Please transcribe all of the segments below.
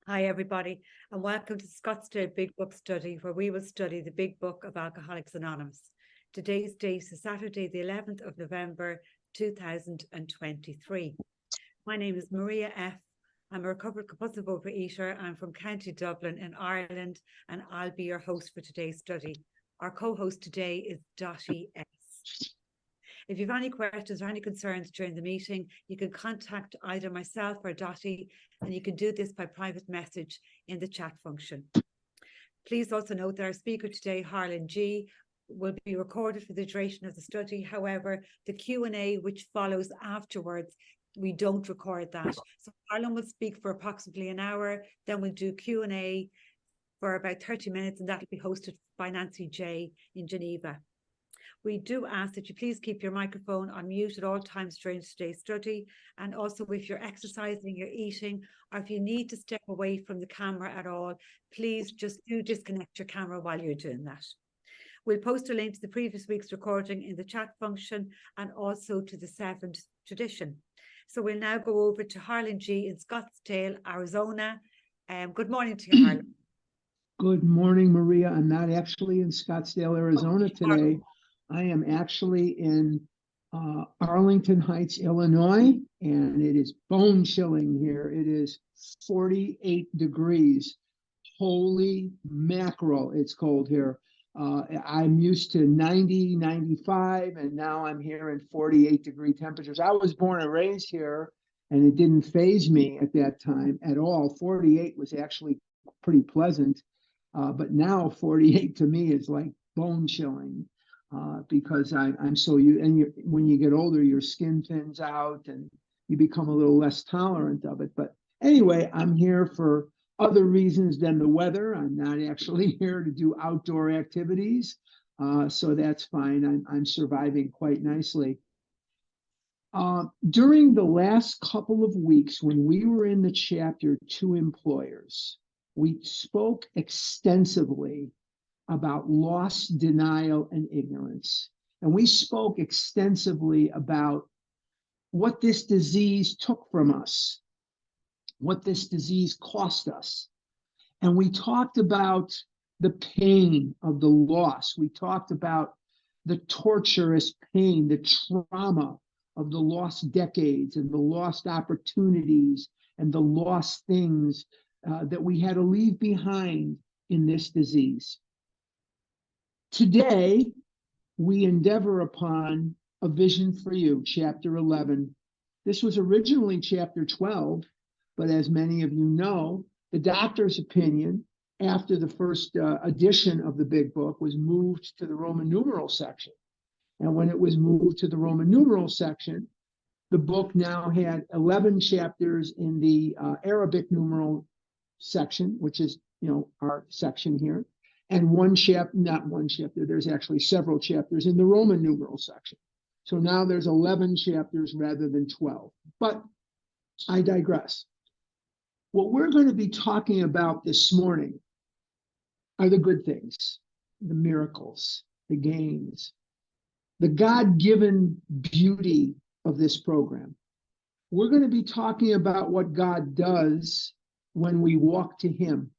Hi, everybody, and welcome to Scottsdale Big Book Study, where we will study the Big Book of Alcoholics Anonymous. Today's date is Saturday, the 11th of November, 2023. My name is Maria F. I'm a recovered compulsive overeater. I'm from County Dublin in Ireland, and I'll be your host for today's study. Our co-host today is Dottie S. If you have any questions or any concerns during the meeting, you can contact either myself or Dottie, and you can do this by private message in the chat function. Please also note that our speaker today, Harlan G, will be recorded for the duration of the study. However, the Q&A which follows afterwards, we don't record that. So Harlan will speak for approximately an hour, then we'll do Q&A for about 30 minutes, and that'll be hosted by Nancy J in Geneva. We do ask that you please keep your microphone on mute at all times during today's study. And also, if you're exercising, you're eating, or if you need to step away from the camera at all, please just do disconnect your camera while you're doing that. We'll post a link to the previous week's recording in the chat function and also to the seventh tradition. So we'll now go over to Harlan G in Scottsdale, Arizona. Good morning to you, Harlan. Good morning, Maria. I'm not actually in Scottsdale, Arizona today. I am actually in Arlington Heights, Illinois, and it is bone chilling here. It is 48 degrees. Holy mackerel, it's cold here. I'm used to 90, 95, and now I'm here in 48-degree temperatures. I was born and raised here, and it didn't faze me at that time at all. 48 was actually pretty pleasant, but now 48 to me is like bone chilling. Because I'm so when you get older, your skin thins out and you become a little less tolerant of it. But anyway, I'm here for other reasons than the weather. I'm not actually here to do outdoor activities, so that's fine. I'm surviving quite nicely. During the last couple of weeks, when we were in the chapter Two Employers, we spoke extensively about loss, denial, and ignorance. And we spoke extensively about what this disease took from us, what this disease cost us. And we talked about the pain of the loss. We talked about the torturous pain, the trauma of the lost decades and the lost opportunities and the lost things that we had to leave behind in this disease. Today, we endeavor upon A Vision for You, chapter 11. This was originally chapter 12, but as many of you know, the doctor's opinion after the first edition of the big book was moved to the Roman numeral section. And when it was moved to the Roman numeral section, the book now had 11 chapters in the Arabic numeral section, which is, our section here. And not one chapter, there's actually several chapters in the Roman numeral section. So now there's 11 chapters rather than 12. But I digress. What we're going to be talking about this morning are the good things, the miracles, the gains, the God-given beauty of this program. We're going to be talking about what God does when we walk to Him.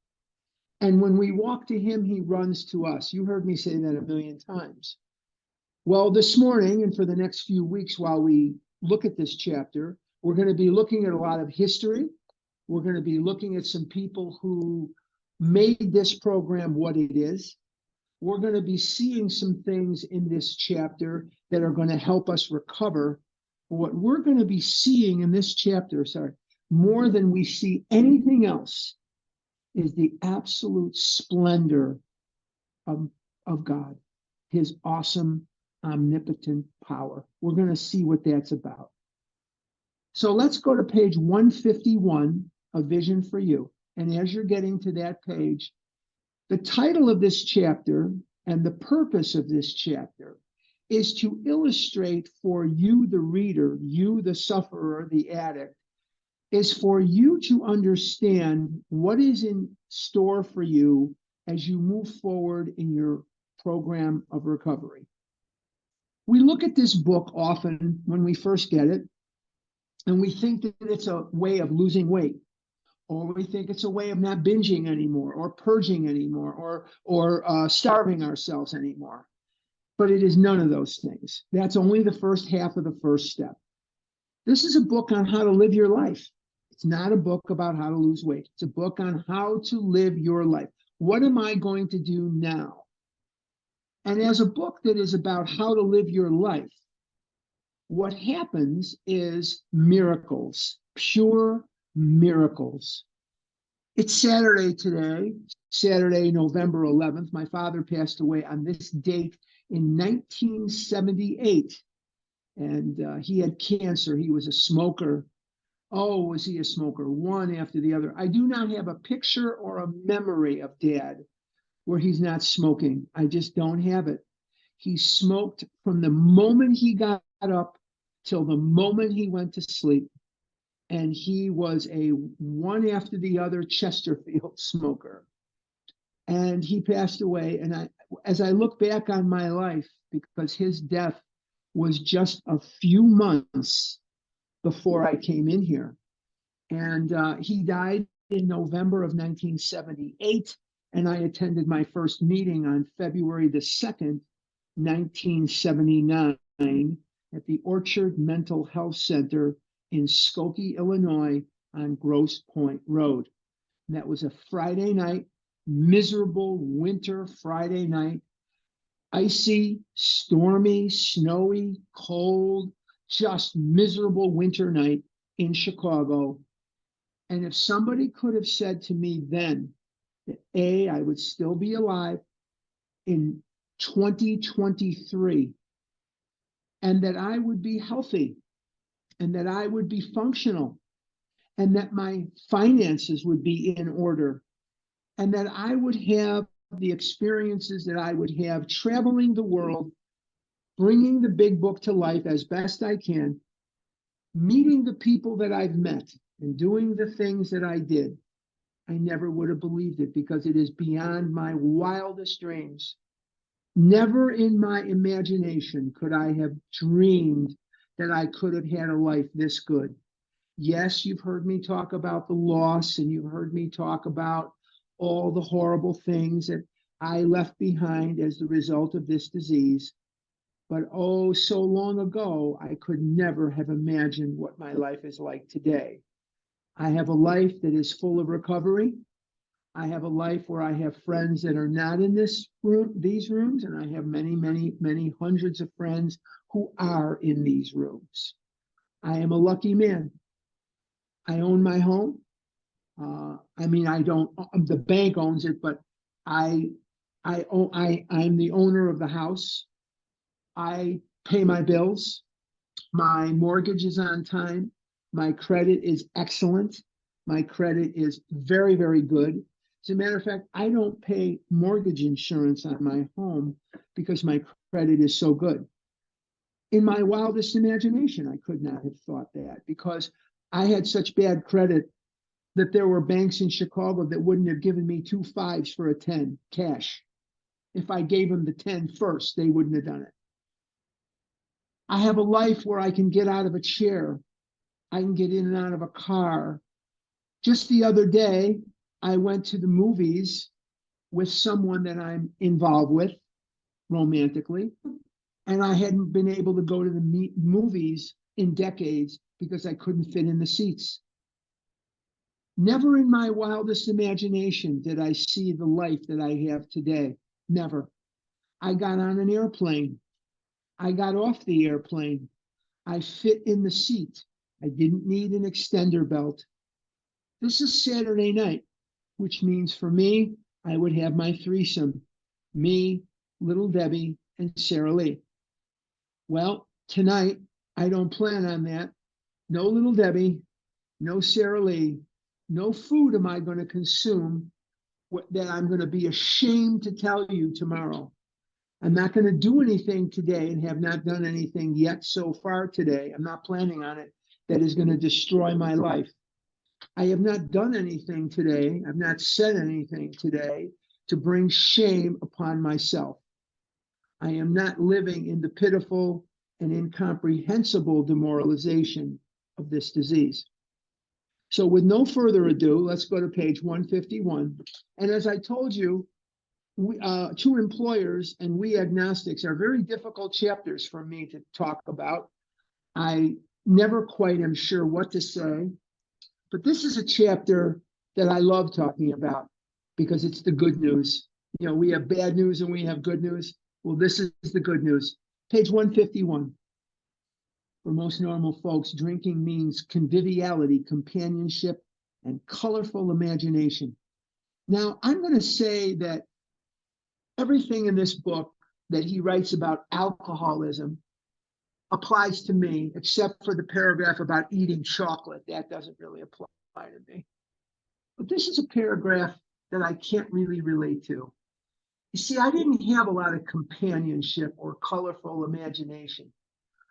And when we walk to Him, He runs to us. You heard me say that a million times. Well, this morning and for the next few weeks while we look at this chapter, we're going to be looking at a lot of history. We're going to be looking at some people who made this program what it is. We're going to be seeing some things in this chapter that are going to help us recover. What we're going to be seeing in this chapter, more than we see anything else, is the absolute splendor of God, His awesome, omnipotent power. We're going to see what that's about. So let's go to page 151, A Vision for You. And as you're getting to that page, the title of this chapter and the purpose of this chapter is to illustrate for you, the reader, you, the sufferer, the addict, is for you to understand what is in store for you as you move forward in your program of recovery. We look at this book often when we first get it, and we think that it's a way of losing weight. or we think it's a way of not binging anymore, or purging anymore, or starving ourselves anymore. But it is none of those things. That's only the first half of the first step. This is a book on how to live your life. It's not a book about how to lose weight. It's a book on how to live your life. What am I going to do now? And as a book that is about how to live your life, what happens is miracles, pure miracles. It's Saturday today, Saturday, November 11th. My father passed away on this date in 1978. And he had cancer. He was a smoker. Oh, was he a smoker? One after the other. I do not have a picture or a memory of Dad where he's not smoking. I just don't have it. He smoked from the moment he got up till the moment he went to sleep. And he was a one after the other Chesterfield smoker. And he passed away. And as I look back on my life, because his death was just a few months before I came in here. And he died in November of 1978. And I attended my first meeting on February the 2nd, 1979, at the Orchard Mental Health Center in Skokie, Illinois, on Grosse Pointe Road. And that was a Friday night, miserable winter Friday night. Icy, stormy, snowy, cold, just miserable winter night in Chicago. And if somebody could have said to me then that I would still be alive in 2023, and that I would be healthy, and that I would be functional, and that my finances would be in order, and that I would have the experiences that I would have traveling the world, bringing the big book to life as best I can, meeting the people that I've met, and doing the things that I did, I never would have believed it, because it is beyond my wildest dreams. Never in my imagination could I have dreamed that I could have had a life this good. Yes, you've heard me talk about the loss, and you've heard me talk about all the horrible things that I left behind as the result of this disease. But oh, so long ago, I could never have imagined what my life is like today. I have a life that is full of recovery. I have a life where I have friends that are not in this room, these rooms, and I have many, many, many hundreds of friends who are in these rooms. I am a lucky man. I own my home. I don't, the bank owns it, but I'm the owner of the house. I pay my bills. My mortgage is on time. My credit is excellent. My credit is very, very good. As a matter of fact, I don't pay mortgage insurance on my home because my credit is so good. In my wildest imagination, I could not have thought that, because I had such bad credit that there were banks in Chicago that wouldn't have given me 2 5s for a 10 cash. If I gave them the 10 first, they wouldn't have done it. I have a life where I can get out of a chair. I can get in and out of a car. Just the other day, I went to the movies with someone that I'm involved with romantically, and I hadn't been able to go to the movies in decades because I couldn't fit in the seats. Never in my wildest imagination did I see the life that I have today. Never. I got on an airplane. I got off the airplane. I fit in the seat. I didn't need an extender belt. This is Saturday night, which means for me, I would have my threesome. Me, Little Debbie, and Sarah Lee. Well, tonight, I don't plan on that. No Little Debbie, no Sarah Lee. No food am I going to consume that I'm going to be ashamed to tell you tomorrow. I'm not going to do anything today, and have not done anything yet so far today. I'm not planning on it. That is going to destroy my life. I have not done anything today. I've not said anything today to bring shame upon myself. I am not living in the pitiful and incomprehensible demoralization of this disease. So with no further ado, let's go to page 151. And as I told you, two employers and we agnostics are very difficult chapters for me to talk about. I never quite am sure what to say, but this is a chapter that I love talking about because it's the good news. You know, we have bad news and we have good news. Well, this is the good news. Page 151. For most normal folks, drinking means conviviality, companionship, and colorful imagination. Now, I'm going to say that everything in this book that he writes about alcoholism applies to me, except for the paragraph about eating chocolate. That doesn't really apply to me. But this is a paragraph that I can't really relate to. You see, I didn't have a lot of companionship or colorful imagination.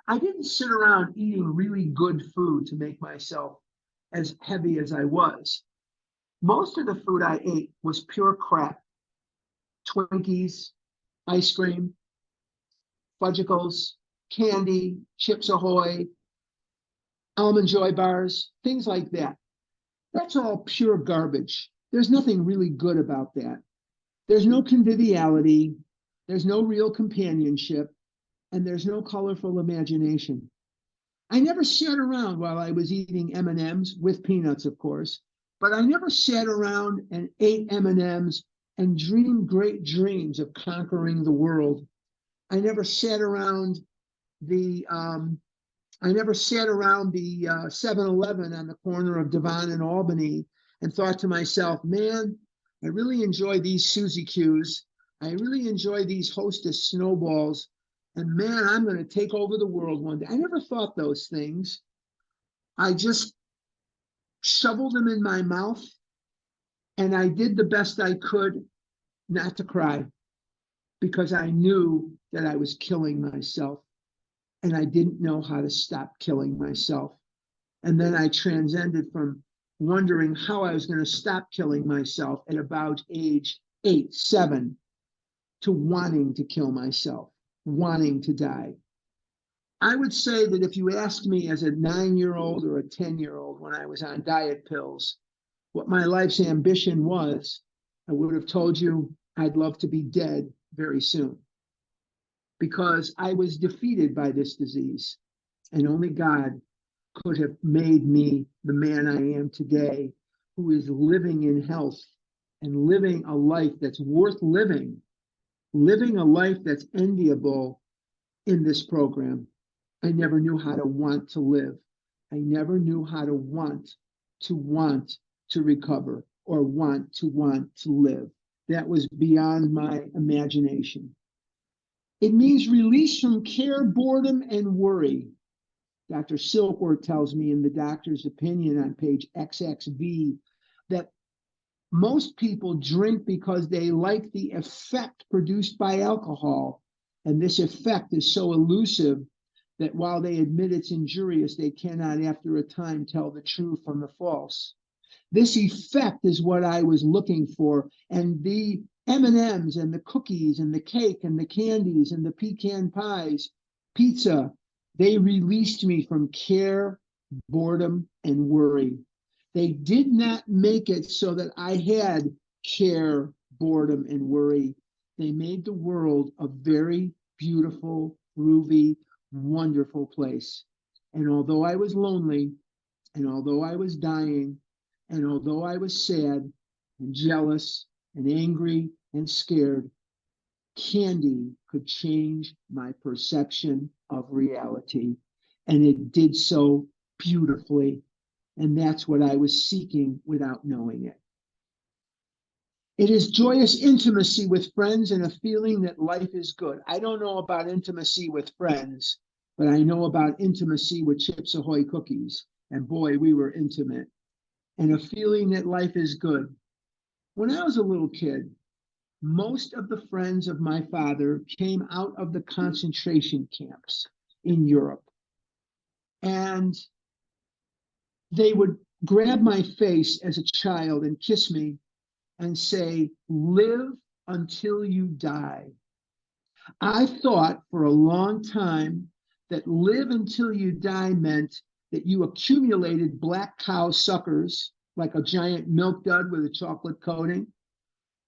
I didn't sit around eating really good food to make myself as heavy as I was. Most of the food I ate was pure crap. Twinkies, ice cream, Fudgicles, candy, Chips Ahoy, Almond Joy bars, things like that. That's all pure garbage. There's nothing really good about that. There's no conviviality, there's no real companionship, and there's no colorful imagination. I never sat around while I was eating M&Ms, with peanuts, of course, but I never sat around and ate M&Ms and dreamed great dreams of conquering the world. I never sat around the 7-Eleven on the corner of Devon and Albany and thought to myself, man, I really enjoy these Suzy Q's. I really enjoy these Hostess snowballs. And man, I'm going to take over the world one day. I never thought those things. I just shoveled them in my mouth and I did the best I could not to cry because I knew that I was killing myself and I didn't know how to stop killing myself. And then I transcended from wondering how I was going to stop killing myself at about age 8, 7 to wanting to kill myself, wanting to die. I would say that if you asked me as a 9-year-old or a 10-year-old when I was on diet pills, what my life's ambition was, I would have told you I'd love to be dead very soon because I was defeated by this disease and only God could have made me the man I am today, who is living in health and living a life that's worth living a life that's enviable in this program. I never knew how to want to live. I never knew how to want to recover or want to live. That was beyond my imagination. It means release from care, boredom, and worry. Dr. Silkworth tells me in the doctor's opinion on page XXV that most people drink because they like the effect produced by alcohol. And this effect is so elusive that while they admit it's injurious, they cannot after a time tell the true from the false. This effect is what I was looking for. And the M&Ms and the cookies and the cake and the candies and the pecan pies, pizza, they released me from care, boredom, and worry. They did not make it so that I had care, boredom, and worry. They made the world a very beautiful, groovy, wonderful place. And although I was lonely, and although I was dying, and although I was sad and jealous and angry and scared, candy could change my perception of reality. And it did so beautifully. And that's what I was seeking without knowing it. It is joyous intimacy with friends and a feeling that life is good. I don't know about intimacy with friends, but I know about intimacy with Chips Ahoy cookies. And boy, we were intimate. And a feeling that life is good. When I was a little kid, most of the friends of my father came out of the concentration camps in Europe. And they would grab my face as a child and kiss me and say, live until you die. I thought for a long time that live until you die meant that you accumulated black cow suckers like a giant milk dud with a chocolate coating,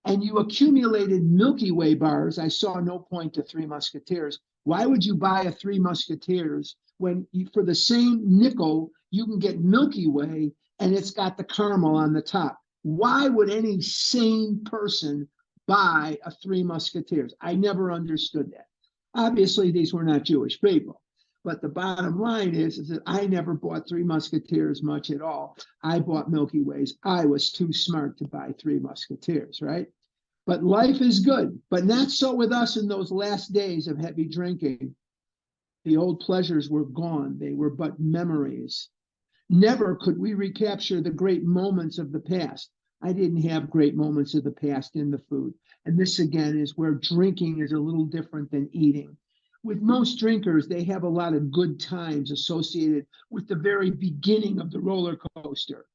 and you accumulated Milky Way bars. I saw no point to Three Musketeers. Why would you buy a Three Musketeers when for the same nickel you can get Milky Way and it's got the caramel on the top? Why would any sane person buy a Three Musketeers? I never understood that. Obviously, these were not Jewish people. But the bottom line is that I never bought Three Musketeers much at all. I bought Milky Ways. I was too smart to buy Three Musketeers, right? But life is good, but not so with us in those last days of heavy drinking. The old pleasures were gone. They were but memories. Never could we recapture the great moments of the past. I didn't have great moments of the past in the food. And this again is where drinking is a little different than eating. With most drinkers, they have a lot of good times associated with the very beginning of the roller coaster.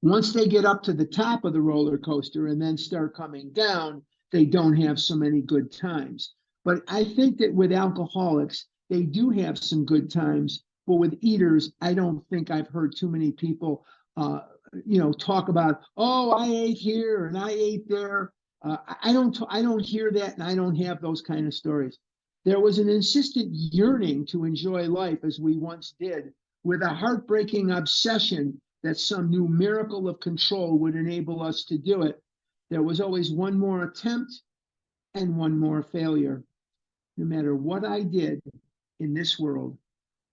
Once they get up to the top of the roller coaster and then start coming down, they don't have so many good times. But I think that with alcoholics, they do have some good times. But with eaters, I don't think I've heard too many people, talk about, oh, I ate here and I ate there. I don't hear that, and I don't have those kind of stories. There was an insistent yearning to enjoy life as we once did, with a heartbreaking obsession that some new miracle of control would enable us to do it. There was always one more attempt and one more failure. No matter what I did in this world,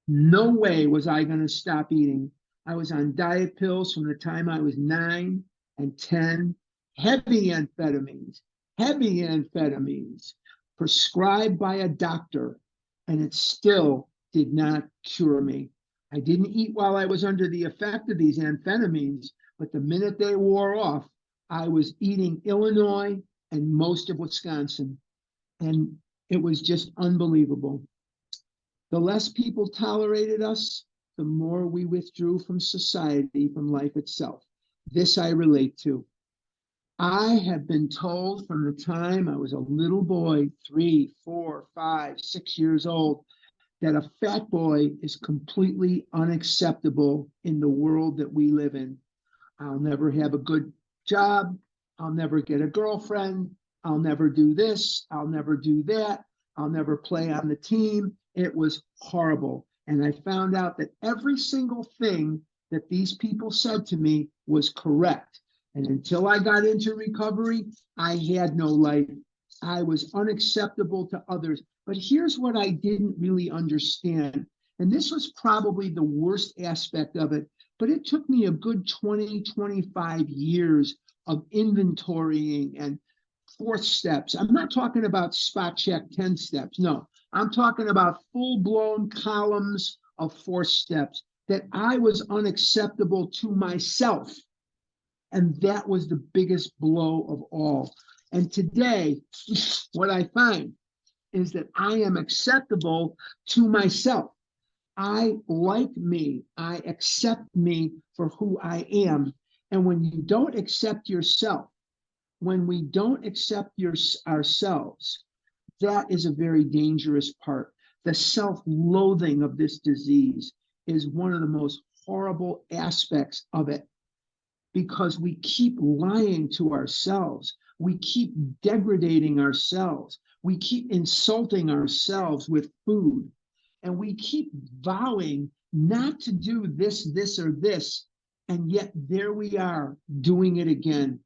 no way was I going to stop eating. I was on diet pills from the time I was 9 and 10, heavy amphetamines, prescribed by a doctor, and it still did not cure me. I didn't eat while I was under the effect of these amphetamines, but the minute they wore off, I was eating Illinois and most of Wisconsin, and it was just unbelievable. The less people tolerated us, the more we withdrew from society, from life itself. This I relate to. I have been told from the time I was a little boy, 3, 4, 5, 6 years old, that a fat boy is completely unacceptable in the world that we live in. I'll never have a good job. I'll never get a girlfriend. I'll never do this. I'll never do that. I'll never play on the team. It was horrible. And I found out that every single thing that these people said to me was correct. And until I got into recovery, I had no life. I was unacceptable to others. But here's what I didn't really understand. And this was probably the worst aspect of it. But it took me a good 20, 25 years of inventorying and fourth steps. I'm not talking about spot check 10 steps. No, I'm talking about full-blown columns of fourth steps, that I was unacceptable to myself. And that was the biggest blow of all. And today, what I find is that I am acceptable to myself. I like me. I accept me for who I am. And when you don't accept yourself, when we don't accept ourselves, that is a very dangerous part. The self-loathing of this disease is one of the most horrible aspects of it, because we keep lying to ourselves. We keep degrading ourselves. We keep insulting ourselves with food. And we keep vowing not to do this, this, or this. And yet there we are doing it again.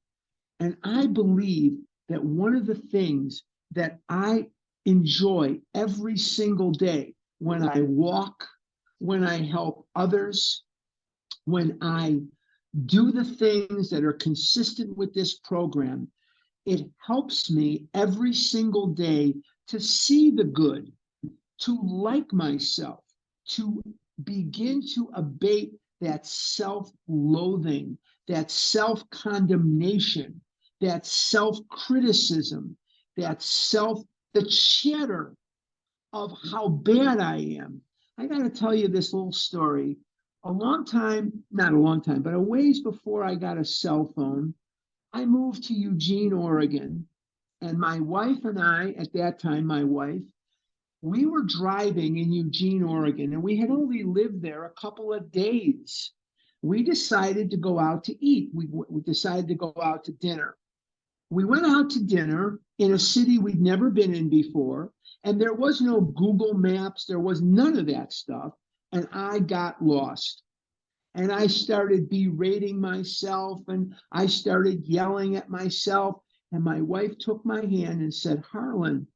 And I believe that one of the things that I enjoy every single day, when I walk, when I help others, when I do the things that are consistent with this program, it helps me every single day to see the good, to like myself, to begin to abate that self-loathing, that self-condemnation, that self-criticism, the chatter of how bad I am. I got to tell you this little story. Not a long time, but a ways before I got a cell phone, I moved to Eugene, Oregon. And my wife and I, at that time, my wife, We were driving in Eugene, Oregon, and we had only lived there a couple of days. We decided to go out to eat. We decided to go out to dinner. We went out to dinner in a city we'd never been in before, and there was no Google Maps. There was none of that stuff. And I got lost. And I started berating myself, and I started yelling at myself. And my wife took my hand and said, Harlan,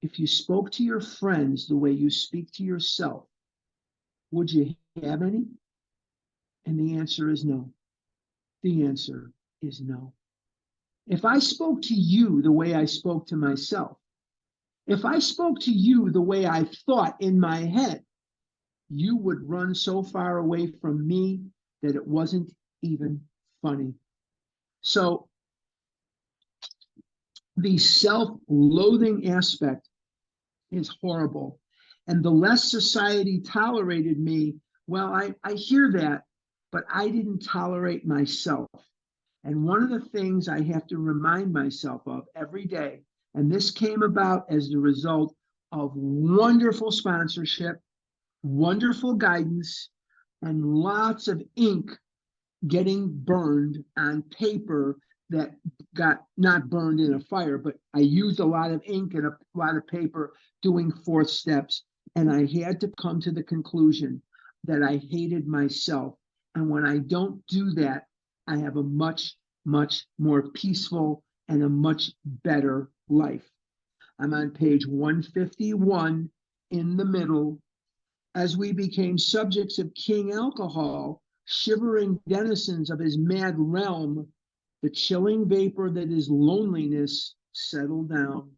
if you spoke to your friends the way you speak to yourself, would you have any? And the answer is no. The answer is no. If I spoke to you the way I spoke to myself, if I spoke to you the way I thought in my head, you would run so far away from me that it wasn't even funny. So the self-loathing aspect is horrible. And the less society tolerated me, well, I hear that, but I didn't tolerate myself. And one of the things I have to remind myself of every day, and this came about as the result of wonderful sponsorship, wonderful guidance, and lots of ink getting burned on paper that got not burned in a fire, but I used a lot of ink and a lot of paper doing fourth steps. And I had to come to the conclusion that I hated myself. And when I don't do that, I have a much, much more peaceful and a much better life. I'm on page 151 in the middle. As we became subjects of King Alcohol, shivering denizens of his mad realm, the chilling vapor that is loneliness settled down.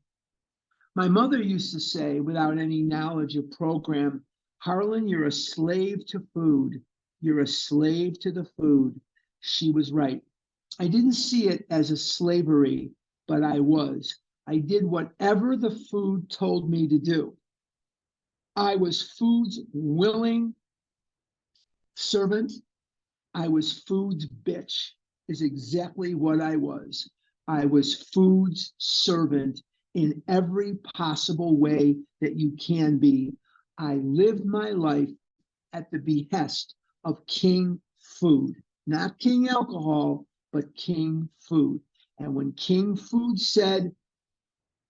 My mother used to say, without any knowledge of program, Harlan, you're a slave to food. You're a slave to the food. She was right. I didn't see it as a slavery, but I was. I did whatever the food told me to do. I was food's willing servant. I was food's bitch, is exactly what I was. I was food's servant in every possible way that you can be. I lived my life at the behest of King Food, not King Alcohol, but King Food. And when King Food said,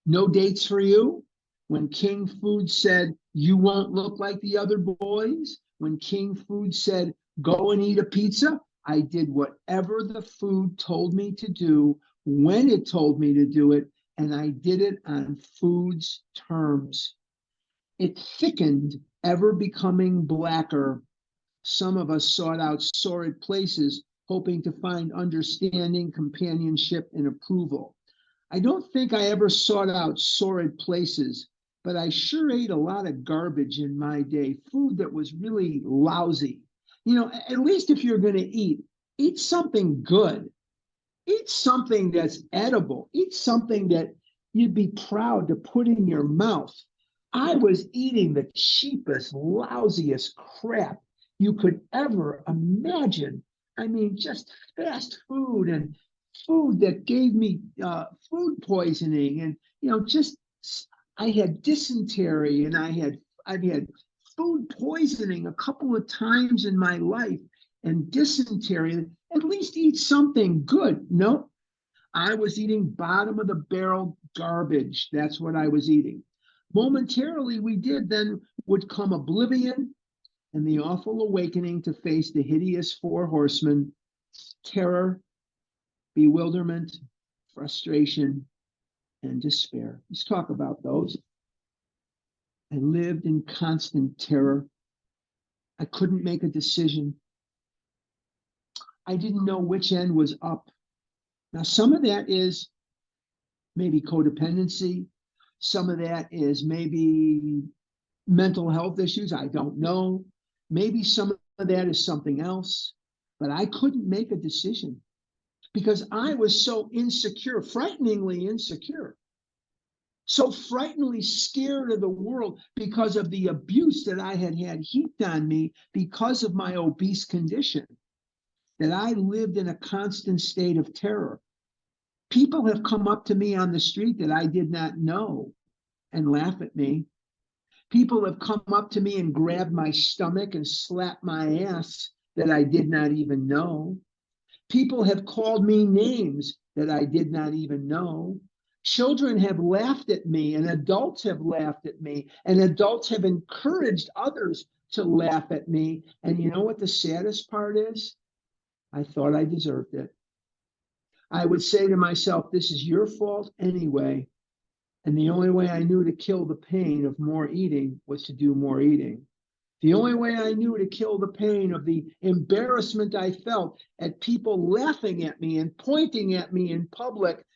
no dates for you, when King Food said, you won't look like the other boys, when King Food said, go and eat a pizza, I did whatever the food told me to do, when it told me to do it, and I did it on food's terms. It thickened, ever becoming blacker. Some of us sought out sordid places, hoping to find understanding, companionship, and approval. I don't think I ever sought out sordid places, but I sure ate a lot of garbage in my day, food that was really lousy. You know, at least if you're going to eat something good. Eat something that's edible. Eat something that you'd be proud to put in your mouth. I was eating the cheapest, lousiest crap you could ever imagine. I mean, just fast food and food that gave me food poisoning, and just I had dysentery, and I've had food poisoning a couple of times in my life, and dysentery. At least eat something good. No, I was eating bottom of the barrel garbage. That's what I was eating. Momentarily we did, then would come oblivion and the awful awakening to face the hideous four horsemen: terror, bewilderment, frustration, and despair. Let's talk about those. I lived in constant terror. I couldn't make a decision. I didn't know which end was up. Now, some of that is maybe codependency. Some of that is maybe mental health issues. I don't know. Maybe some of that is something else. But I couldn't make a decision because I was so insecure, frighteningly insecure. So frighteningly scared of the world because of the abuse that I had heaped on me because of my obese condition, that I lived in a constant state of terror. People have come up to me on the street that I did not know and laugh at me. People have come up to me and grabbed my stomach and slapped my ass that I did not even know. People have called me names that I did not even know. Children have laughed at me, and adults have laughed at me, and adults have encouraged others to laugh at me. And you know what the saddest part is? I thought I deserved it. I would say to myself, this is your fault anyway. And the only way I knew to kill the pain of more eating was to do more eating. The only way I knew to kill the pain of the embarrassment I felt at people laughing at me and pointing at me in public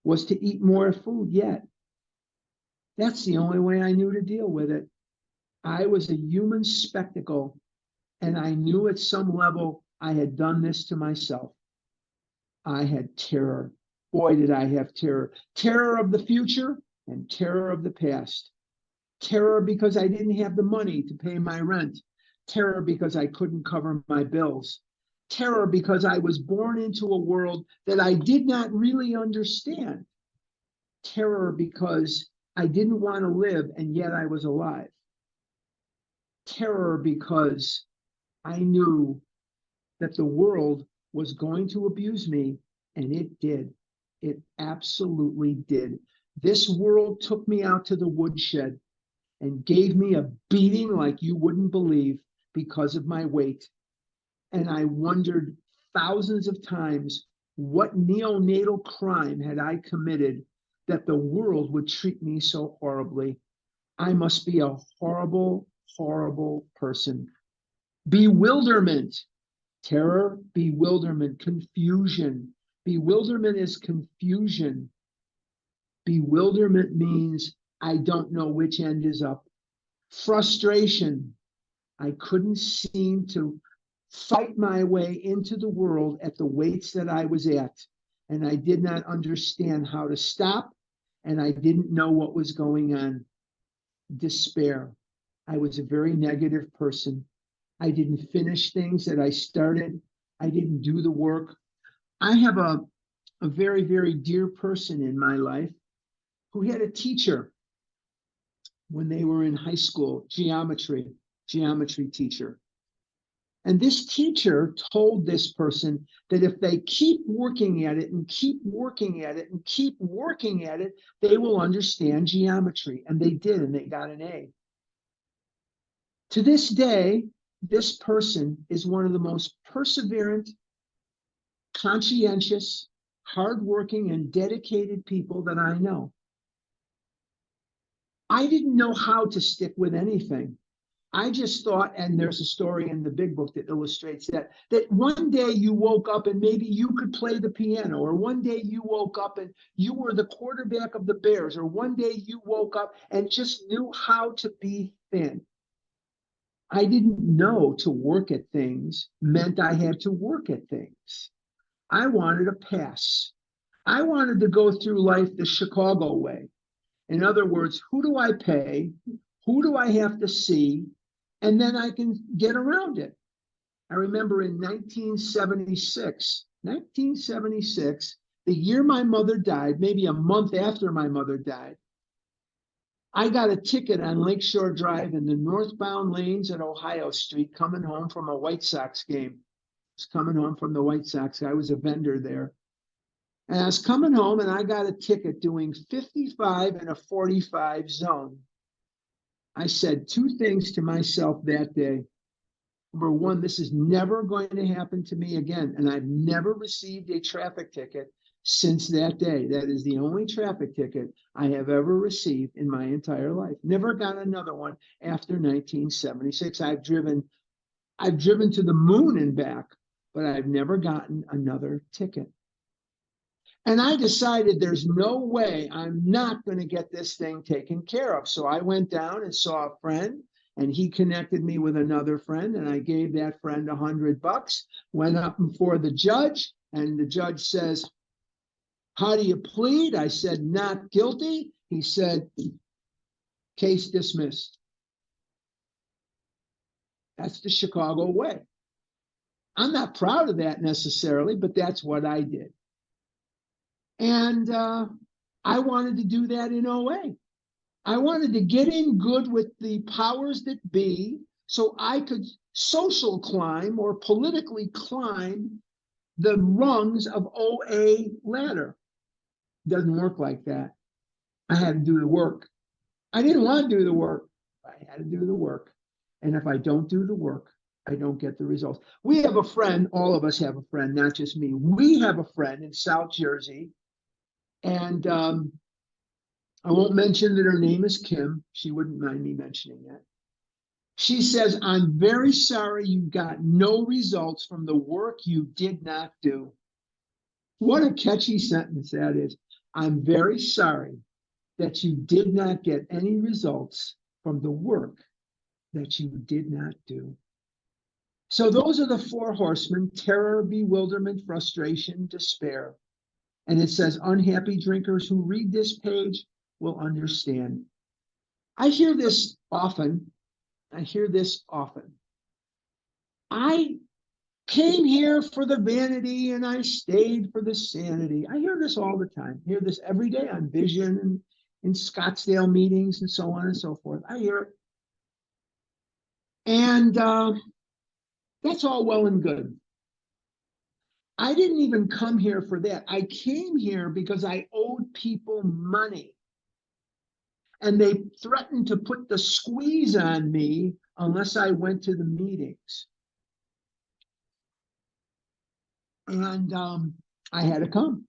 was to eat more food yet. That's the only way I knew to deal with it. I was a human spectacle, and I knew at some level I had done this to myself. I had terror. Boy, did I have terror. Terror of the future and terror of the past. Terror because I didn't have the money to pay my rent. Terror because I couldn't cover my bills. Terror because I was born into a world that I did not really understand. Terror because I didn't want to live and yet I was alive. Terror because I knew that the world was going to abuse me, and it did. It absolutely did. This world took me out to the woodshed and gave me a beating like you wouldn't believe because of my weight. And I wondered thousands of times, what neonatal crime had I committed that the world would treat me so horribly? I must be a horrible, horrible person. Bewilderment, terror, bewilderment, confusion. Bewilderment is confusion. Bewilderment means I don't know which end is up. Frustration. I couldn't seem to fight my way into the world at the weights that I was at. And I did not understand how to stop, and I didn't know what was going on. Despair. I was a very negative person. I didn't finish things that I started. I didn't do the work. I have a very, very dear person in my life who had a teacher when they were in high school, geometry teacher. And this teacher told this person that if they keep working at it and keep working at it and keep working at it, they will understand geometry. And they did, and they got an A. To this day, this person is one of the most perseverant, conscientious, hardworking, and dedicated people that I know. I didn't know how to stick with anything. I just thought, and there's a story in the big book that illustrates that one day you woke up and maybe you could play the piano, or one day you woke up and you were the quarterback of the Bears, or one day you woke up and just knew how to be thin. I didn't know to work at things meant I had to work at things. I wanted a pass. I wanted to go through life the Chicago way. In other words, who do I pay? Who do I have to see? And then I can get around it. I remember in 1976, the year my mother died, maybe a month after my mother died, I got a ticket on Lakeshore Drive in the northbound lanes at Ohio Street coming home from a White Sox game. I was coming home from the White Sox. I was a vendor there. And I was coming home and I got a ticket doing 55 in a 45 zone. I said two things to myself that day. Number one, this is never going to happen to me again. And I've never received a traffic ticket since that day. That is the only traffic ticket I have ever received in my entire life. Never got another one after 1976. I've driven to the moon and back, but I've never gotten another ticket. And I decided there's no way I'm not going to get this thing taken care of. So I went down and saw a friend, and he connected me with another friend, and I gave that friend $100, went up before the judge, and the judge says, "How do you plead?" I said, "Not guilty." He said, "Case dismissed." That's the Chicago way. I'm not proud of that necessarily, but that's what I did. And I wanted to do that in OA. I wanted to get in good with the powers that be so I could social climb or politically climb the rungs of OA ladder. Doesn't work like that. I had to do the work. I didn't want to do the work. I had to do the work. And if I don't do the work, I don't get the results. We have a friend, all of us have a friend, not just me. We have a friend in South Jersey. And I won't mention that her name is Kim. She wouldn't mind me mentioning that. She says, I'm very sorry you got no results from the work you did not do. What a catchy sentence that is. I'm very sorry that you did not get any results from the work that you did not do. So those are the four horsemen: terror, bewilderment, frustration, despair. And it says unhappy drinkers who read this page will understand. I hear this often. I came here for the vanity and I stayed for the sanity. I hear this all the time. I hear this every day on Vision and in Scottsdale meetings and so on and so forth. I hear it. And that's all well and good. I didn't even come here for that. I came here because I owed people money. And they threatened to put the squeeze on me unless I went to the meetings. And I had to come.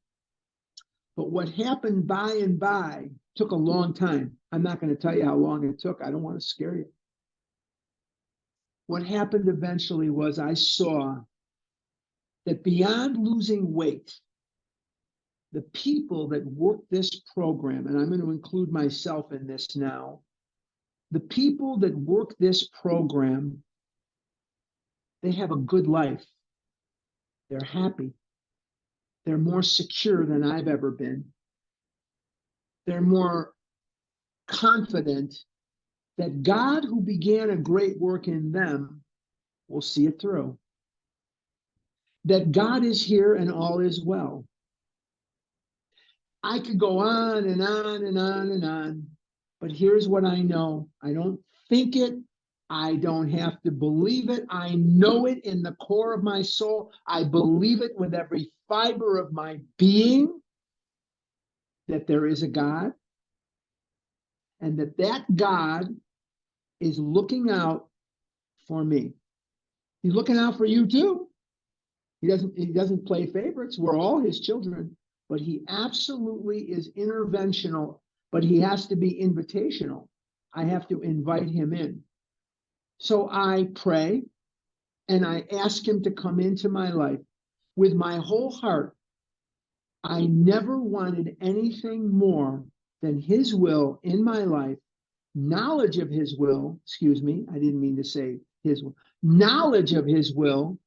But what happened by and by took a long time. I'm not going to tell you how long it took. I don't want to scare you. What happened eventually was I saw that beyond losing weight, the people that work this program, and I'm going to include myself in this now, the people that work this program, they have a good life. They're happy. They're more secure than I've ever been. They're more confident that God, who began a great work in them, will see it through. That God is here and all is well. I could go on and on and on and on, but here's what I know. I don't think it. I don't have to believe it. I know it in the core of my soul. I believe it with every fiber of my being that there is a God, and that God is looking out for me. He's looking out for you too. He doesn't play favorites. We're all his children, but he absolutely is interventional, but he has to be invitational. I have to invite him in. So I pray and I ask him to come into my life with my whole heart. I never wanted anything more than his will in my life, knowledge of his will, I didn't mean to say his will, knowledge of his will,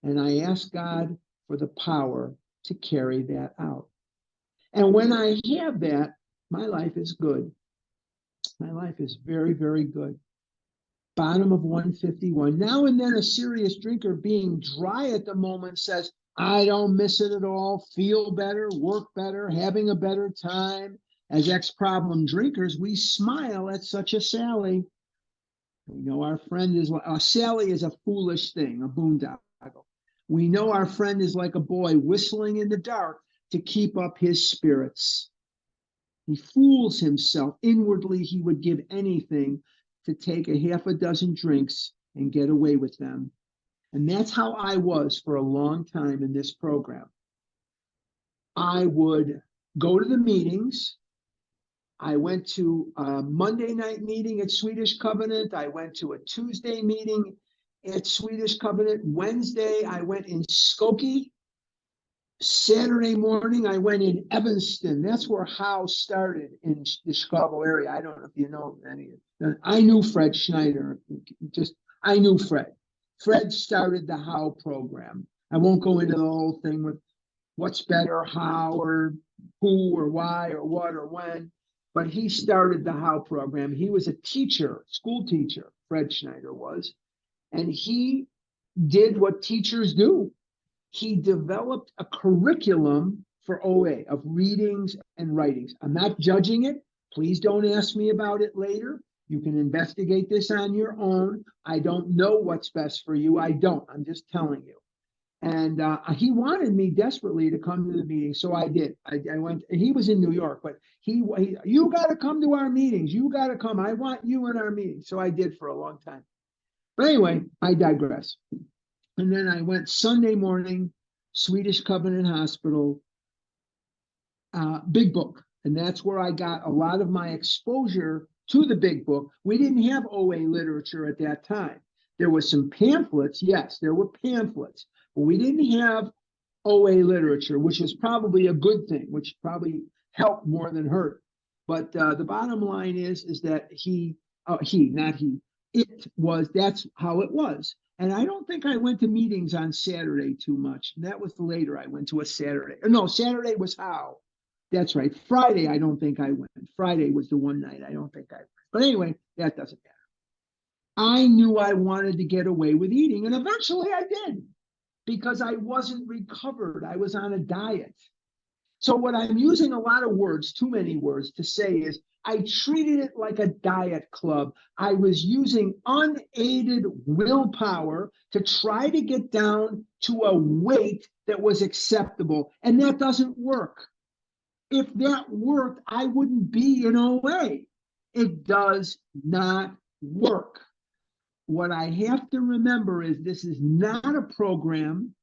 and I ask God for the power to carry that out. And when I have that, my life is good. My life is very, very good. Bottom of 151. Now and then a serious drinker being dry at the moment says, I don't miss it at all, feel better, work better, having a better time. As ex-problem drinkers, we smile at such a sally. We know our friend is like, a sally is a foolish thing, a boondoggle. We know our friend is like a boy whistling in the dark to keep up his spirits. He fools himself. Inwardly, he would give anything to take a half a dozen drinks and get away with them. And that's how I was for a long time in this program. I would go to the meetings. I went to a Monday night meeting at Swedish Covenant. I went to a Tuesday meeting at Swedish Covenant. Wednesday, I went in Skokie. Saturday morning, I went in Evanston. That's where Howe started in the Chicago area. I don't know if you know any of it. I knew Fred Schneider. I knew Fred. Fred started the Howe program. I won't go into the whole thing with what's better, how, or who, or why, or what, or when, but he started the Howe program. He was a teacher, school teacher, Fred Schneider was, and he did what teachers do. He developed a curriculum for OA of readings and writings. I'm not judging it. Please don't ask me about it later. You can investigate this on your own. I don't know what's best for you. I don't. I'm just telling you. And he wanted me desperately to come to the meeting, so I did. I went, and he was in New York, but you got to come to our meetings. You got to come. I want you in our meetings. So I did for a long time. But anyway, I digress. And then I went Sunday morning, Swedish Covenant Hospital, Big Book. And that's where I got a lot of my exposure to the Big Book. We didn't have OA literature at that time. There was some pamphlets. Yes, there were pamphlets. But we didn't have OA literature, which is probably a good thing, which probably helped more than hurt. But the bottom line is that that's how it was. And I don't think I went to meetings on Saturday too much. That was later. I went to a Saturday. No, Saturday was how. That's right. Friday, I don't think I went. Friday was the one night I don't think I went. But anyway, that doesn't matter. I knew I wanted to get away with eating, and eventually I did, because I wasn't recovered. I was on a diet. So what I'm using a lot of words, too many words to say, is I treated it like a diet club. I was using unaided willpower to try to get down to a weight that was acceptable. And that doesn't work. If that worked, I wouldn't be in OA. It does not work. What I have to remember is this is not a program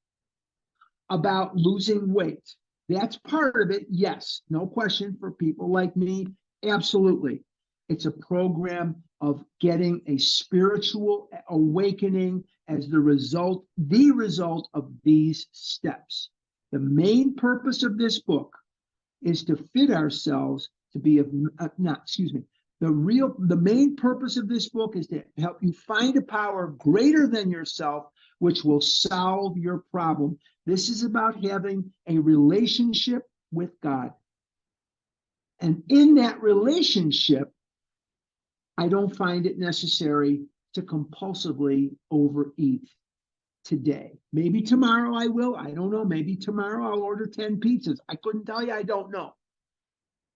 about losing weight. That's part of it, yes, no question, for people like me, absolutely. It's a program of getting a spiritual awakening as the result of these steps. The main purpose of this book is to fit ourselves to be the main purpose of this book is to help you find a power greater than yourself, which will solve your problem. This is about having a relationship with God. And in that relationship, I don't find it necessary to compulsively overeat today. Maybe tomorrow I will. I don't know. Maybe tomorrow I'll order 10 pizzas. I couldn't tell you. I don't know.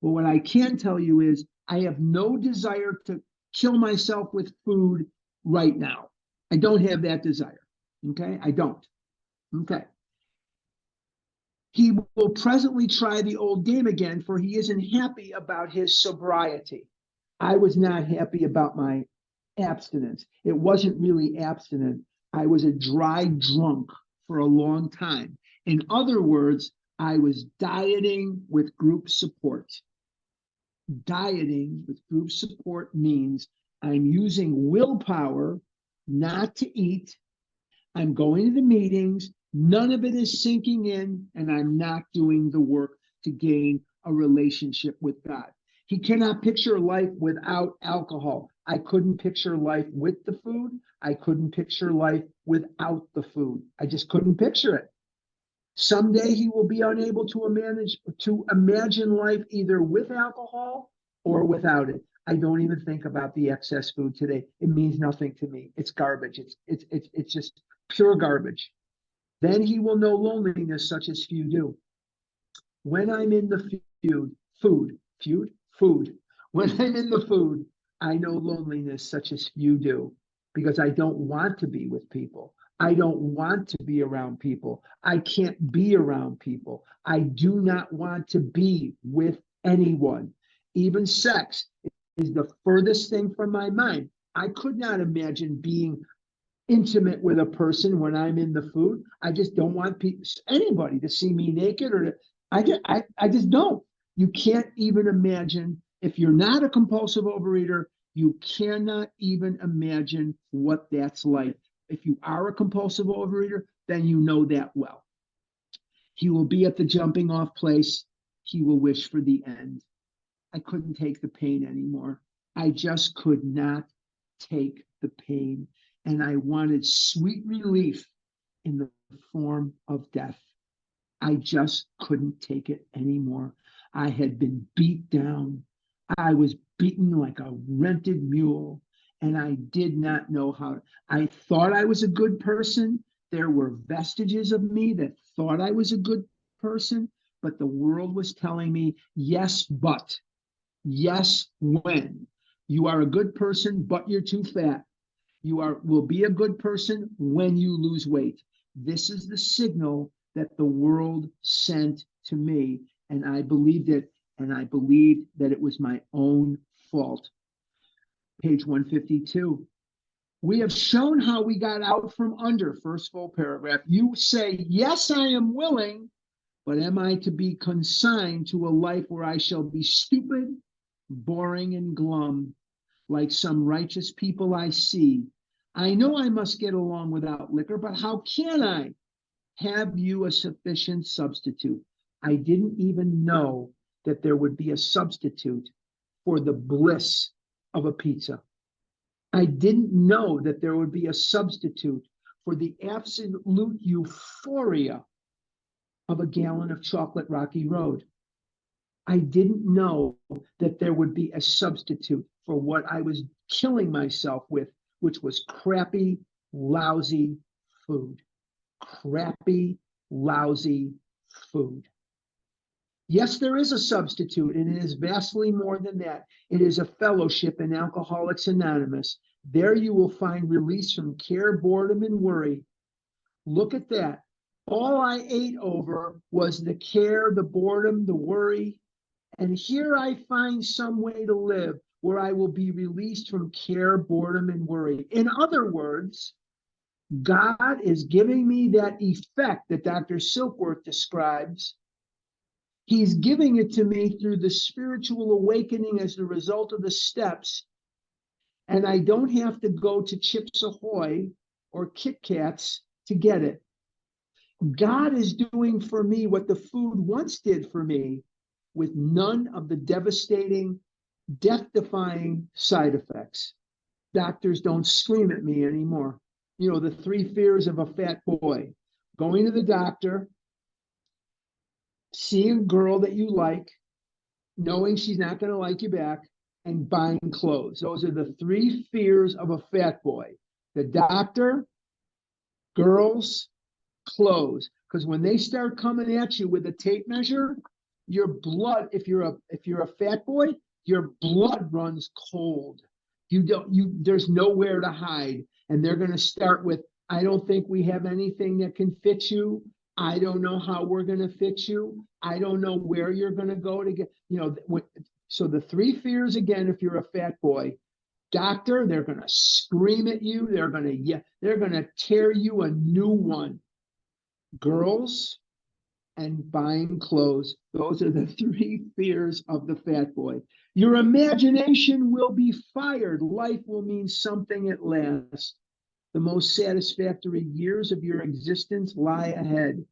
But what I can tell you is I have no desire to kill myself with food right now. I don't have that desire. Okay? I don't. Okay. He will presently try the old game again, for he isn't happy about his sobriety. I was not happy about my abstinence. It wasn't really abstinent. I was a dry drunk for a long time. In other words, I was dieting with group support. Dieting with group support means I'm using willpower not to eat. I'm going to the meetings. None of it is sinking in, and I'm not doing the work to gain a relationship with God. He cannot picture life without alcohol. I couldn't picture life with the food. I couldn't picture life without the food. I just couldn't picture it. Someday he will be unable to imagine life either with alcohol or without it. I don't even think about the excess food today. It means nothing to me. It's garbage. It's just pure garbage. Then he will know loneliness such as few do. When I'm in the food. When I'm in the food, I know loneliness such as few do, because I don't want to be with people. I don't want to be around people. I can't be around people. I do not want to be with anyone. Even sex is the furthest thing from my mind. I could not imagine being intimate with a person when I'm in the food. I just don't want anybody to see me naked, I just don't. You can't even imagine. If you're not a compulsive overeater, you cannot even imagine what that's like. If you are a compulsive overeater, then you know that well. He will be at the jumping off place. He will wish for the end. I couldn't take the pain anymore. I just could not take the pain. And I wanted sweet relief in the form of death. I just couldn't take it anymore. I had been beat down. I was beaten like a rented mule, and I did not know how. I thought I was a good person. There were vestiges of me that thought I was a good person, but the world was telling me, yes, but Yes, when. You are a good person, but you're too fat. Will be a good person when you lose weight. This is the signal that the world sent to me, and I believed it, and I believed that it was my own fault. Page 152. We have shown how we got out from under, first full paragraph. You say, yes, I am willing, but am I to be consigned to a life where I shall be stupid, boring, and glum, like some righteous people I see? I know I must get along without liquor, but how can I? Have you a sufficient substitute? I didn't even know that there would be a substitute for the bliss of a pizza. I didn't know that there would be a substitute for the absolute euphoria of a gallon of chocolate Rocky Road. I didn't know that there would be a substitute for what I was killing myself with, which was crappy, lousy food. Crappy, lousy food. Yes, there is a substitute, and it is vastly more than that. It is a fellowship in Alcoholics Anonymous. There you will find release from care, boredom, and worry. Look at that. All I ate over was the care, the boredom, the worry. And here I find some way to live where I will be released from care, boredom, and worry. In other words, God is giving me that effect that Dr. Silkworth describes. He's giving it to me through the spiritual awakening as the result of the steps. And I don't have to go to Chips Ahoy or Kit Kats to get it. God is doing for me what the food once did for me, with none of the devastating, death-defying side effects. Doctors don't scream at me anymore. You know, the 3 fears of a fat boy: going to the doctor, seeing a girl that you like, knowing she's not going to like you back, and buying clothes. Those are the 3 fears of a fat boy: the doctor, girls, clothes. Because when they start coming at you with a tape measure, your blood, if you're a fat boy, your blood runs cold. There's nowhere to hide. And they're going to start with, I don't think we have anything that can fit you. I don't know how we're going to fit you. I don't know where you're going to go to get, so the 3 fears, again, if you're a fat boy: doctor, they're going to scream at you. They're going to tear you a new one. Girls, and buying clothes. Those are the 3 fears of the fat boy. Your imagination will be fired. Life will mean something at last. The most satisfactory years of your existence lie ahead.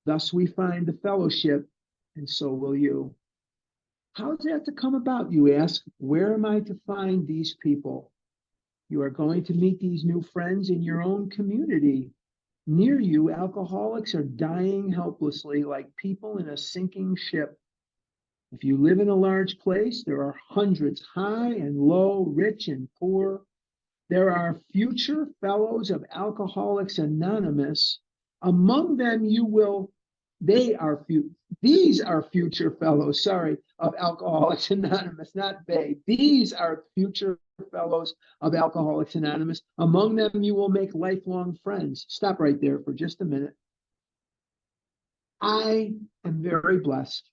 Thus we find the fellowship, and so will you. How is that to come about, you ask? Where am I to find these people? You are going to meet these new friends in your own community. Near you, alcoholics are dying helplessly like people in a sinking ship. If you live in a large place, there are hundreds, high and low, rich and poor. There are future fellows of Alcoholics Anonymous. Among them these are future fellows, of Alcoholics Anonymous, not they. These are future fellows of Alcoholics Anonymous. Among them you will make lifelong friends. Stop right there for just a minute. I am very blessed,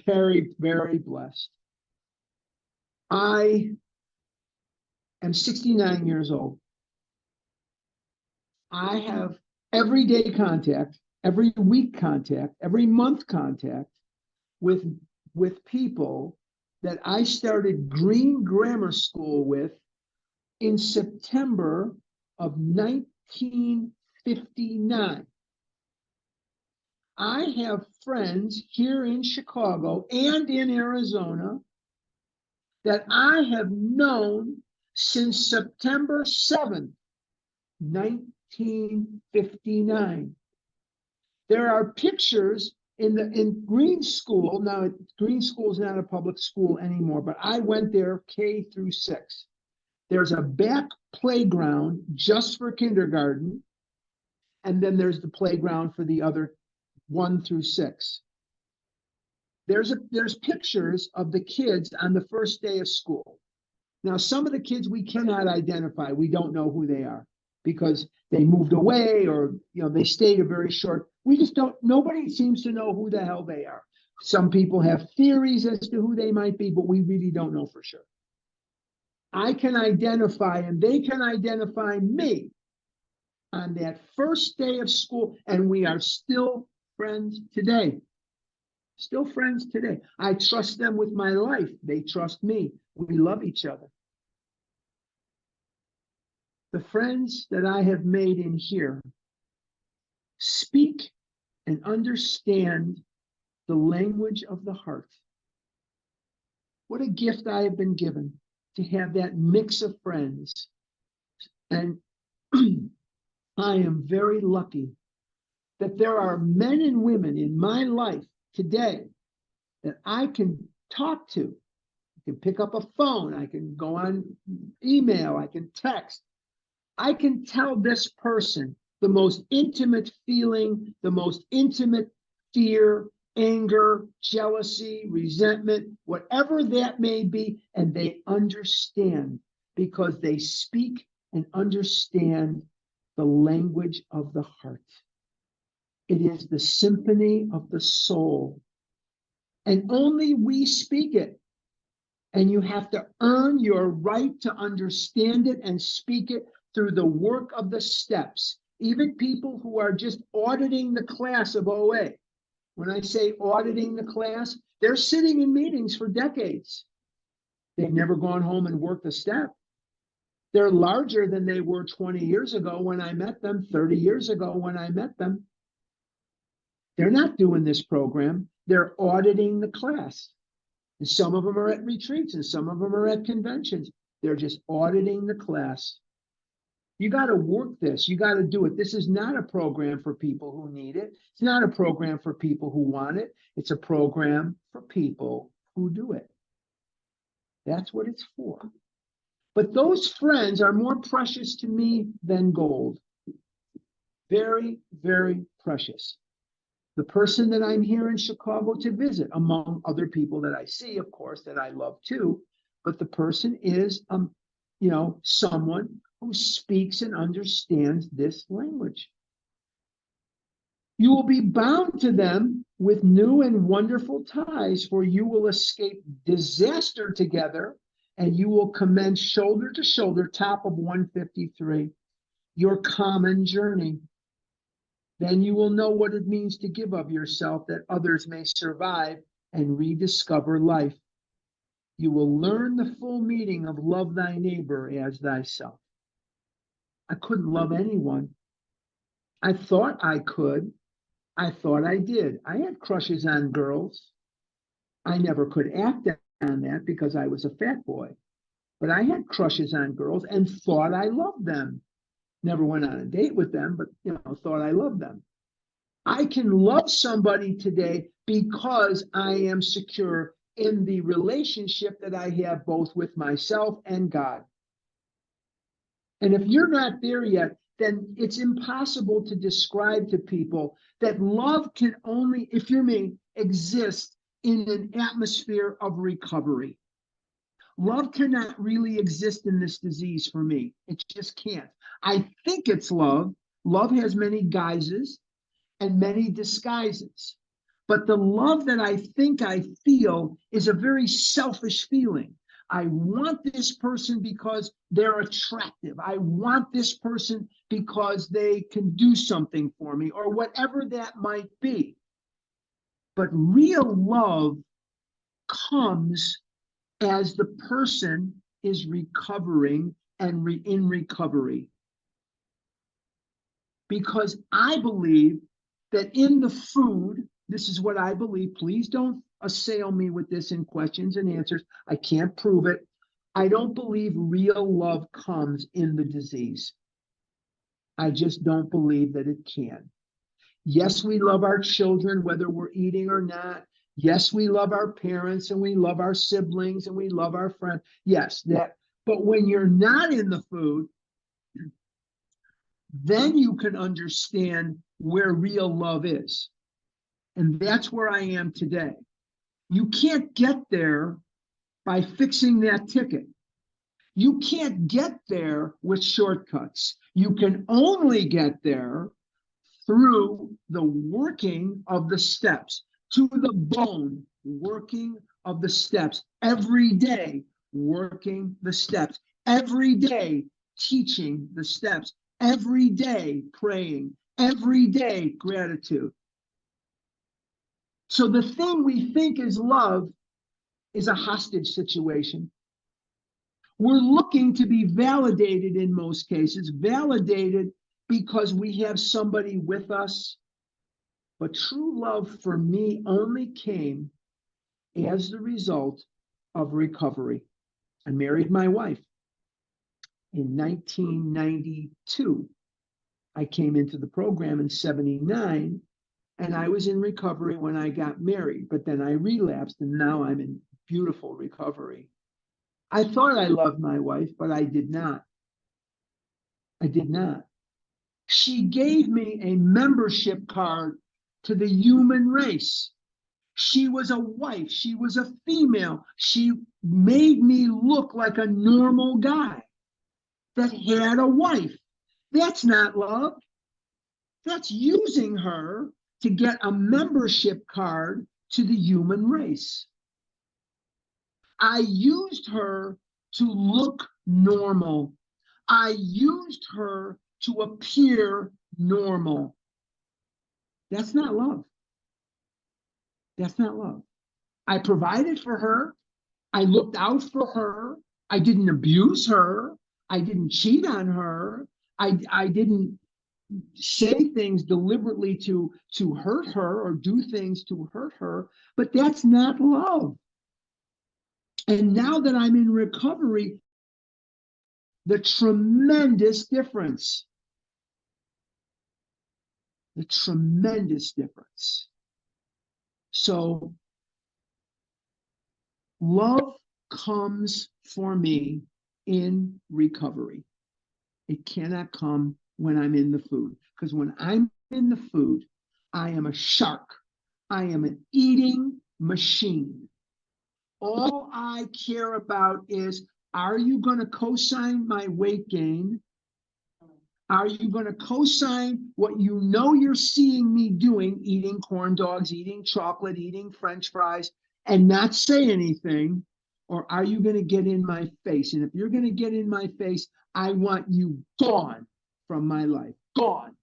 very, very blessed. I am 69 years old. I have everyday contact, every week contact, every month contact with people that I started Green Grammar School with in September of 1959. I have friends here in Chicago and in Arizona that I have known since September 7th, 1959. There are pictures in Green School. Now, Green School is not a public school anymore, but I went there K through 6. There's a back playground just for kindergarten, and then there's the playground for the other 1 through 6. there's pictures of the kids on the first day of school. Now, some of the kids we cannot identify. We don't know who they are because they moved away or they stayed a very short. We just don't. Nobody seems to know who the hell they are. Some people have theories as to who they might be, but we really don't know for sure. I can identify and they can identify me on that first day of school, and we are still friends today. Still friends today. I trust them with my life. They trust me. We love each other. The friends that I have made in here speak and understand the language of the heart. What a gift I have been given to have that mix of friends. And I am very lucky that there are men and women in my life today that I can talk to. I can pick up a phone. I can go on email. I can text. I can tell this person the most intimate feeling, the most intimate fear, anger, jealousy, resentment, whatever that may be, and they understand because they speak and understand the language of the heart. It is the symphony of the soul. And only we speak it. And you have to earn your right to understand it and speak it through the work of the steps. Even people who are just auditing the class of OA. When I say auditing the class, they're sitting in meetings for decades. They've never gone home and worked a step. They're larger than they were 20 years ago when I met them, 30 years ago when I met them. They're not doing this program. They're auditing the class. And some of them are at retreats and some of them are at conventions. They're just auditing the class. You got to work this. You got to do it. This is not a program for people who need it. It's not a program for people who want it. It's a program for people who do it. That's what it's for. But those friends are more precious to me than gold. Very, very precious. The person that I'm here in Chicago to visit, among other people that I see, of course, that I love too, but the person is, someone who speaks and understands this language. You will be bound to them with new and wonderful ties, for you will escape disaster together, and you will commence shoulder to shoulder, top of 153, your common journey. Then you will know what it means to give of yourself that others may survive and rediscover life. You will learn the full meaning of love thy neighbor as thyself. I couldn't love anyone. I thought I could. I thought I did. I had crushes on girls. I never could act on that because I was a fat boy. But I had crushes on girls and thought I loved them. Never went on a date with them, but thought I loved them. I can love somebody today because I am secure in the relationship that I have both with myself and God. And if you're not there yet, then it's impossible to describe to people that love can only, if you're me, exist in an atmosphere of recovery. Love cannot really exist in this disease for me. It just can't. I think it's love. Love has many guises and many disguises. But the love that I think I feel is a very selfish feeling. I want this person because they're attractive. I want this person because they can do something for me, or whatever that might be. But real love comes as the person is recovering and in recovery. Because I believe that in the food, this is what I believe. Please don't assail me with this in questions and answers. I can't prove it. I don't believe real love comes in the disease. I just don't believe that it can. Yes, we love our children, whether we're eating or not. Yes, we love our parents and we love our siblings and we love our friends. Yes, that. But when you're not in the food, then you can understand where real love is. And that's where I am today. You can't get there by fixing that ticket. You can't get there with shortcuts. You can only get there through the working of the steps, to the bone, working of the steps, every day, working the steps, every day, teaching the steps, every day, praying, every day, gratitude. So the thing we think is love is a hostage situation. We're looking to be validated in most cases, validated because we have somebody with us. But true love for me only came as the result of recovery. I married my wife in 1992. I came into the program in 79, and I was in recovery when I got married, but then I relapsed, and now I'm in beautiful recovery. I thought I loved my wife, but I did not. I did not. She gave me a membership card to the human race. She was a wife. She was a female. She made me look like a normal guy that had a wife. That's not love. That's using her to get a membership card to the human race. I used her to look normal. I used her to appear normal. That's not love. That's not love. I provided for her. I looked out for her. I didn't abuse her. I didn't cheat on her. I didn't say things deliberately to hurt her or do things to hurt her, but that's not love. And now that I'm in recovery, the tremendous difference. The tremendous difference. So love comes for me in recovery. It cannot come when I'm in the food, because when I'm in the food, I am a shark. I am an eating machine. All I care about is, are you going to co-sign my weight gain? Are you going to co-sign what you know you're seeing me doing, eating corn dogs, eating chocolate, eating French fries, and not say anything? Or are you going to get in my face? And if you're going to get in my face, I want you gone from my life. Gone.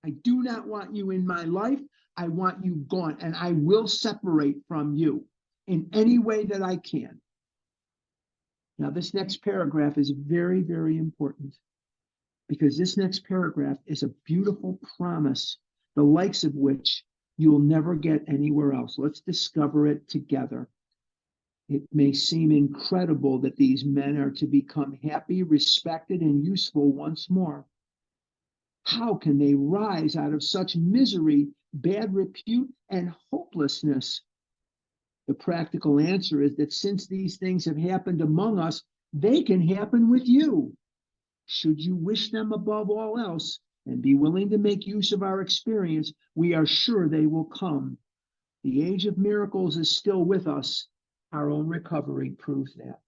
I do not want you in my life. I want you gone. And I will separate from you in any way that I can. Now, this next paragraph is very, very important, because this next paragraph is a beautiful promise, the likes of which you'll never get anywhere else. Let's discover it together. It may seem incredible that these men are to become happy, respected, and useful once more. How can they rise out of such misery, bad repute, and hopelessness? The practical answer is that since these things have happened among us, they can happen with you. Should you wish them above all else and be willing to make use of our experience, we are sure they will come. The age of miracles is still with us. Our own recovery proves that.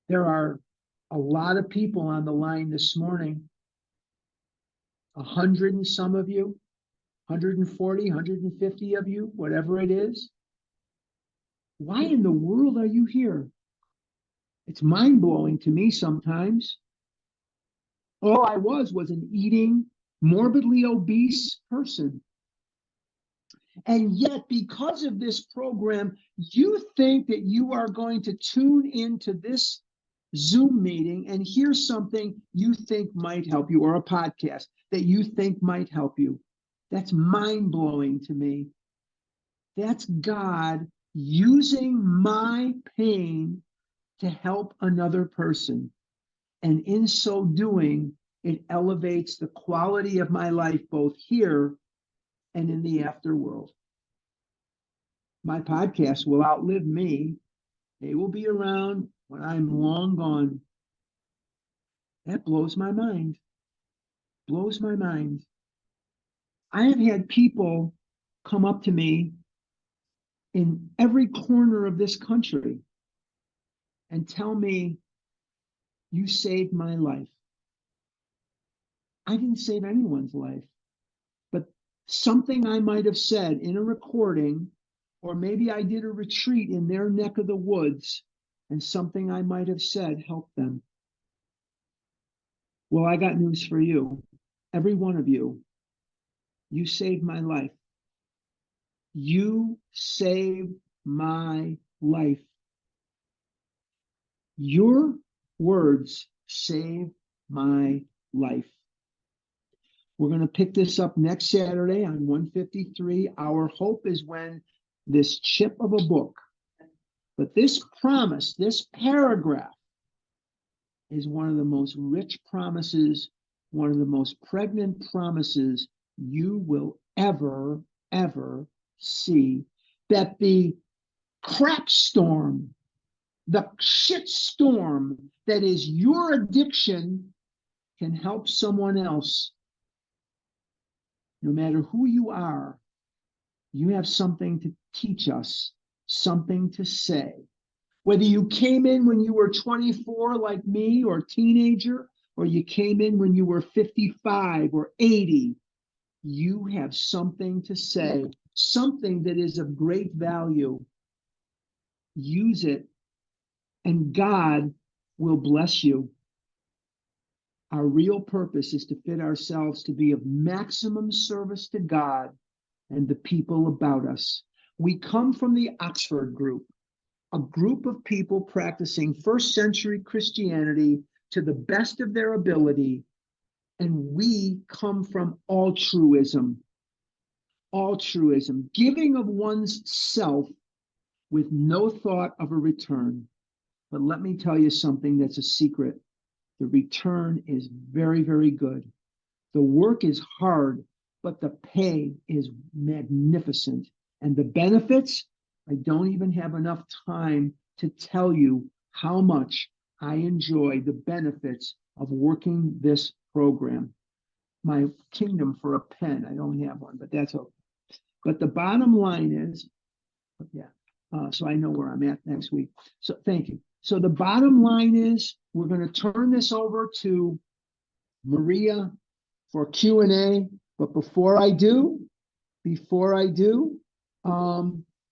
There are a lot of people on the line this morning, 100 and some of you, 140, 150 of you, whatever it is. Why in the world are you here? It's mind-blowing to me sometimes. All I was an eating, morbidly obese person. And yet, because of this program, you think that you are going to tune into this Zoom meeting and hear something you think might help you, or a podcast that you think might help you. That's mind-blowing to me. That's God using my pain to help another person. And in so doing, it elevates the quality of my life, both here and in the afterworld. My podcasts will outlive me. They will be around when I'm long gone. That blows my mind. Blows my mind. I have had people come up to me in every corner of this country and tell me, you saved my life. I didn't save anyone's life, but something I might have said in a recording, or maybe I did a retreat in their neck of the woods, and something I might have said helped them. Well, I got news for you. Every one of you, you saved my life. You saved my life. Your words saved my life. We're going to pick this up next Saturday on 153. Our hope is when this chip of a book, but this promise, this paragraph, is one of the most rich promises, one of the most pregnant promises you will ever see. That the crap storm, the shit storm that is your addiction can help someone else. No matter who you are, you have something to teach us, something to say. Whether you came in when you were 24 like me or teenager, or you came in when you were 55 or 80, you have something to say, something that is of great value. Use it, and God will bless you. Our real purpose is to fit ourselves to be of maximum service to God and the people about us. We come from the Oxford Group, a group of people practicing first century Christianity to the best of their ability, and we come from altruism, giving of one's self with no thought of a return. But let me tell you something that's a secret. The return is very good. The work is hard, but the pay is magnificent. And the benefits, I don't even have enough time to tell you how much I enjoy the benefits of working this program. My kingdom for a pen, I don't have one, but that's okay. But the bottom line is, so I know where I'm at next week. So thank you. So the bottom line is, we're going to turn this over to Maria for Q&A. But before I do,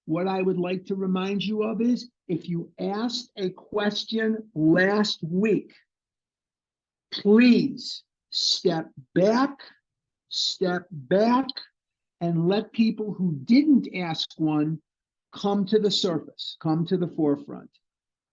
what I would like to remind you of is, if you asked a question last week, please step back, and let people who didn't ask one come to the surface, come to the forefront.